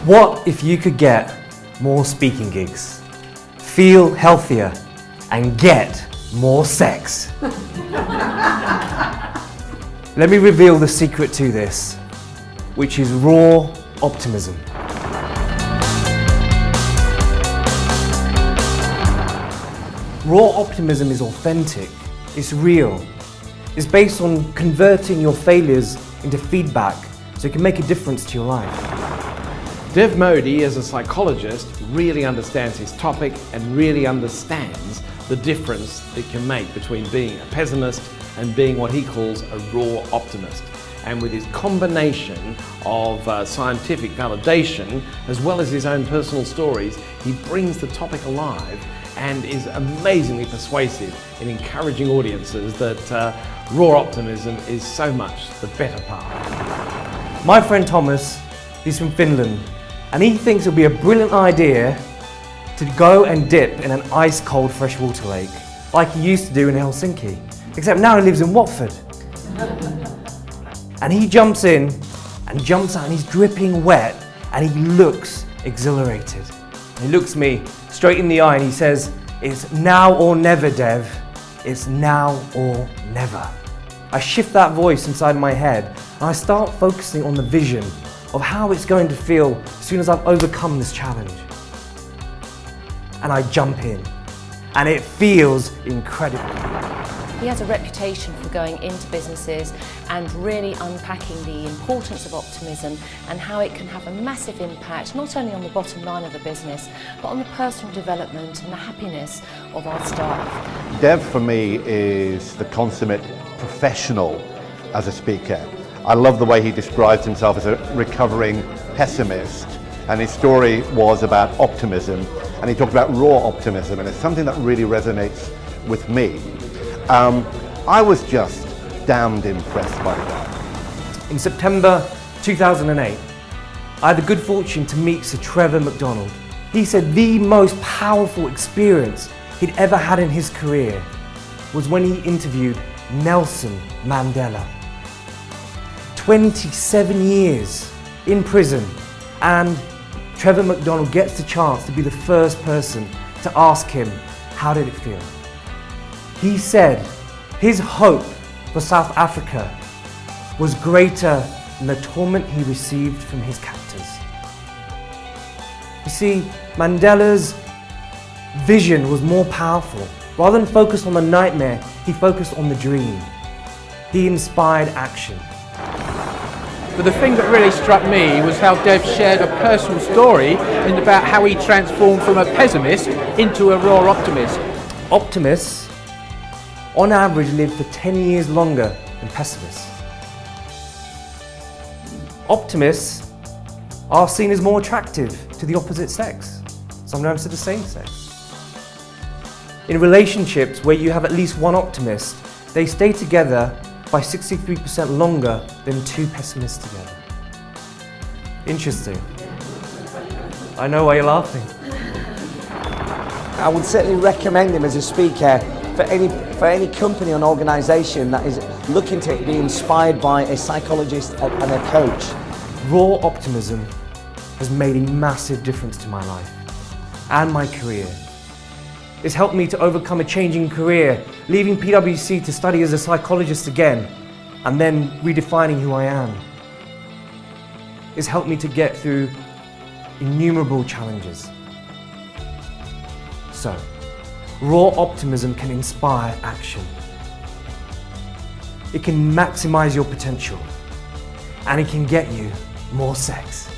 What if you could get more speaking gigs, feel healthier, and get more sex? Let me reveal the secret to this, which is raw optimism. Raw optimism is authentic, it's real. It's based on converting your failures into feedback so it can make a difference to your life. Dev Modi, as a psychologist, really understands his topic and really understands the difference it can make between being a pessimist and being what he calls a raw optimist. And with his combination of scientific validation as well as his own personal stories, he brings the topic alive and is amazingly persuasive in encouraging audiences that raw optimism is so much the better path. My friend Thomas, he's from Finland, and he thinks it would be a brilliant idea to go and dip in an ice-cold freshwater lake, like he used to do in Helsinki, except now he lives in Watford. And he jumps in and jumps out and he's dripping wet and he looks exhilarated. He looks me straight in the eye and he says, "It's now or never, Dev. It's now or never." I shift that voice inside my head and I start focusing on the vision of how it's going to feel as soon as I've overcome this challenge. And I jump in and it feels incredible. He has a reputation for going into businesses and really unpacking the importance of optimism and how it can have a massive impact not only on the bottom line of the business but on the personal development and the happiness of our staff. Dev for me is the consummate professional as a speaker. I love the way he describes himself as a recovering pessimist, and his story was about optimism, and he talked about raw optimism, and it's something that really resonates with me. I was just damned impressed by that. In September 2008, I had the good fortune to meet Sir Trevor McDonald. He said the most powerful experience he'd ever had in his career was when he interviewed Nelson Mandela. 27 years in prison, and Trevor McDonald gets the chance to be the first person to ask him, how did it feel? He said his hope for South Africa was greater than the torment he received from his captors. You see, Mandela's vision was more powerful. Rather than focus on the nightmare, he focused on the dream. He inspired action. But the thing that really struck me was how Dev shared a personal story about how he transformed from a pessimist into a raw optimist. Optimists, on average, live for 10 years longer than pessimists. Optimists are seen as more attractive to the opposite sex, sometimes to the same sex. In relationships where you have at least one optimist, they stay together by 63% longer than two pessimists together. Interesting. I know why you're laughing. I would certainly recommend him as a speaker for any company or organisation that is looking to be inspired by a psychologist and a coach. Raw optimism has made a massive difference to my life and my career. It's helped me to overcome a changing career, leaving PwC to study as a psychologist again, and then redefining who I am. It's helped me to get through innumerable challenges. So, raw optimism can inspire action. It can maximize your potential, and it can get you more sex.